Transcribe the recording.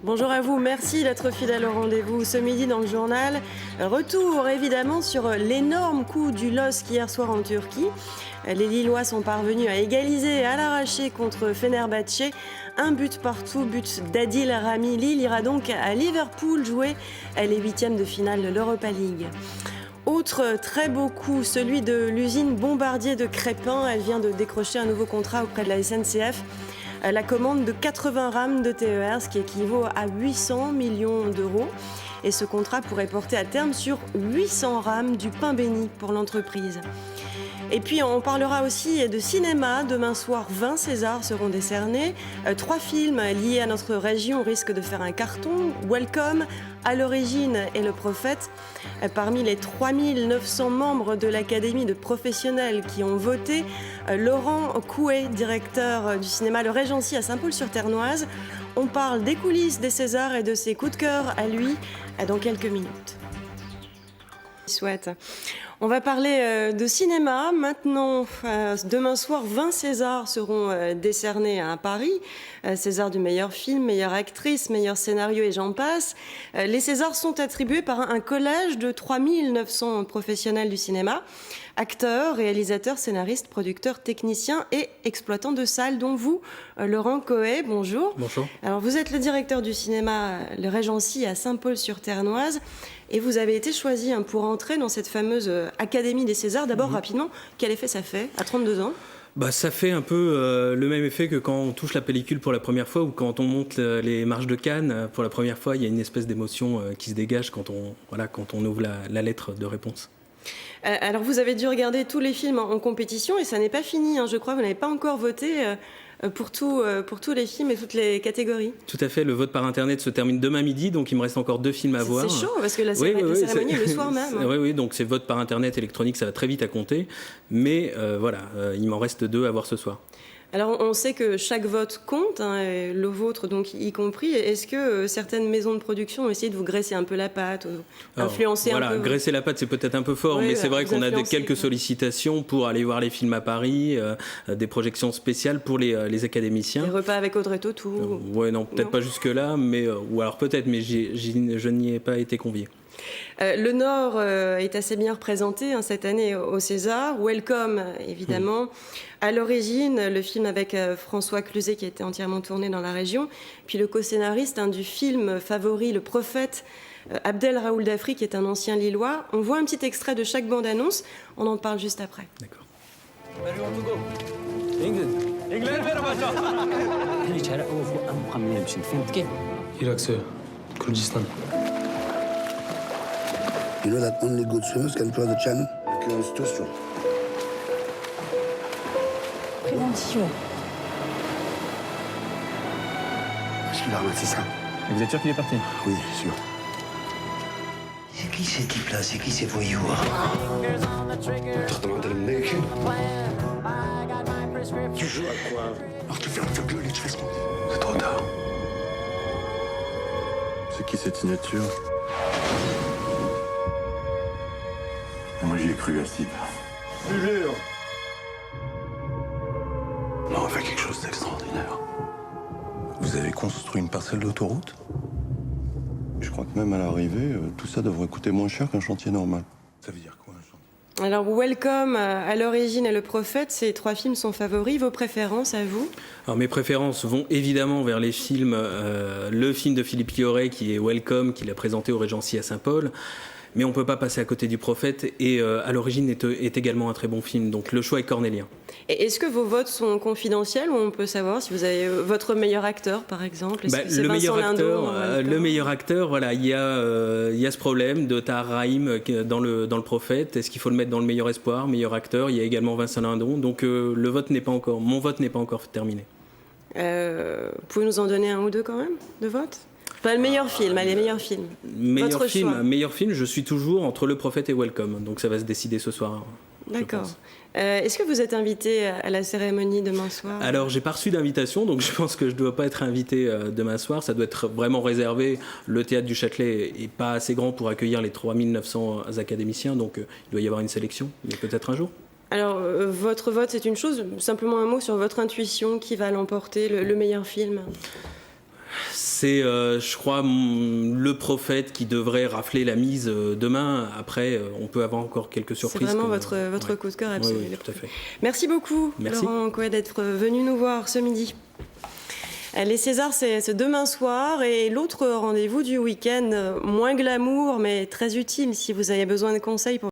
Bonjour à vous, merci d'être fidèle au rendez-vous ce midi dans le journal. Retour évidemment sur l'énorme coup du LOSC hier soir en Turquie. Les Lillois sont parvenus à égaliser à l'arraché contre Fenerbahçe. Un but partout, but d'Adil Rami. Lille ira donc à Liverpool jouer les huitièmes de finale de l'Europa League. Autre très beau coup, celui de l'usine Bombardier de Crespin. Elle vient de décrocher un nouveau contrat auprès de la SNCF. La commande de 80 rames de TER, ce qui équivaut à 800 millions d'euros. Et ce contrat pourrait porter à terme sur 800 rames du pain béni pour l'entreprise. Et puis on parlera aussi de cinéma. Demain soir, 20 Césars seront décernés. 3 films liés à notre région risquent de faire un carton. Welcome, À l'origine et Le Prophète. Parmi les 3900 membres de l'Académie de professionnels qui ont voté, Laurent Coué, directeur du cinéma Le Régency à Saint-Paul-sur-Ternoise. On parle des coulisses des Césars et de ses coups de cœur à lui dans quelques minutes. Souhaite. On va parler de cinéma maintenant. Demain soir, 20 Césars seront décernés à Paris. César du meilleur film, meilleure actrice, meilleur scénario et j'en passe. Les Césars sont attribués par un collège de 3900 professionnels du cinéma. Acteurs, réalisateurs, scénaristes, producteurs, techniciens et exploitants de salles, dont vous, Laurent Coué. Bonjour. Bonjour. Alors, vous êtes le directeur du cinéma Le Régency à Saint-Paul-sur-Ternoise et vous avez été choisi pour entrer dans cette fameuse Académie des Césars. D'abord, rapidement, quel effet ça fait à 32 ans ? Ça fait un peu le même effet que quand on touche la pellicule pour la première fois ou quand on monte les marches de Cannes pour la première fois. Il y a une espèce d'émotion qui se dégage quand on ouvre la lettre de réponse. Alors vous avez dû regarder tous les films en compétition et ça n'est pas fini, je crois, vous n'avez pas encore voté pour tous les films et toutes les catégories. Tout à fait, le vote par internet se termine demain midi, donc il me reste encore 2 films à voir. C'est chaud parce que la cérémonie est le soir même. Oui, donc c'est vote par internet électronique, ça va très vite à compter, mais il m'en reste 2 à voir ce soir. Alors on sait que chaque vote compte, le vôtre donc y compris. Est-ce que certaines maisons de production ont essayé de vous graisser un peu la patte, influencer un peu graisser la patte c'est peut-être un peu fort, mais c'est vrai qu'on a quelques sollicitations pour aller voir les films à Paris, des projections spéciales pour les académiciens. Des repas avec Audrey Tautou. Peut-être pas jusque-là, mais ou alors peut-être, mais je n'y ai pas été convié. Le Nord est assez bien représenté cette année au César. Welcome, évidemment. À l'origine, le film avec François Cluzet qui a été entièrement tourné dans la région. Puis le co-scénariste du film favori, Le Prophète, Abdel Raoul Dafri, qui est un ancien Lillois. On voit un petit extrait de chaque bande-annonce. On en parle juste après. D'accord. You know that only good swimmers can cross the channel? Quelle situation? Prévention. Est-ce qu'il a ramassé ça? Et vous êtes sûr qu'il est parti? Oui, sûr. C'est qui ces types-là? C'est qui ces voyous? Tu joues à quoi? Alors tu fermes ta gueule et tu fais ce qu'on dit. C'est trop tard. C'est qui cette signature? Moi j'y ai cru à ce type. Je jure. On a fait quelque chose d'extraordinaire. Vous avez construit une parcelle d'autoroute? Je crois que même à l'arrivée, tout ça devrait coûter moins cher qu'un chantier normal. Ça veut dire quoi un chantier? Alors, Welcome, À l'origine et Le Prophète, ces 3 films sont favoris. Vos préférences à vous? Alors mes préférences vont évidemment vers les films, le film de Philippe Lioré qui est Welcome, qu'il a présenté au Régency à Saint-Paul. Mais on ne peut pas passer à côté du Prophète et À l'origine est également un très bon film, donc le choix est cornélien. Et est-ce que vos votes sont confidentiels ou on peut savoir si vous avez votre meilleur acteur par exemple? Le meilleur acteur, voilà, il y a ce problème de Tahar Rahim dans le Prophète. Est-ce qu'il faut le mettre dans le meilleur espoir, meilleur acteur? Il y a également Vincent Lindon, donc mon vote n'est pas encore terminé. Pouvez nous en donner un ou deux quand même de vote? Pas le meilleur film, allez, meilleur film. Meilleur film, je suis toujours entre Le Prophète et Welcome, donc ça va se décider ce soir. D'accord. Est-ce que vous êtes invité à la cérémonie demain soir? Alors, j'ai pas reçu d'invitation, donc je pense que je ne dois pas être invité demain soir. Ça doit être vraiment réservé. Le théâtre du Châtelet est pas assez grand pour accueillir les 3900 académiciens, donc il doit y avoir une sélection, mais peut-être un jour. Alors, votre vote, c'est une chose. Simplement un mot sur votre intuition. Qui va l'emporter, le meilleur film? C'est, je crois, le prophète qui devrait rafler la mise demain. Après, on peut avoir encore quelques surprises. C'est vraiment votre coup de cœur absolu. Oui, tout à fait. Merci beaucoup, Merci. Laurent Coët, d'être venu nous voir ce midi. Les Césars, c'est demain soir, et l'autre rendez-vous du week-end, moins glamour, mais très utile si vous avez besoin de conseils pour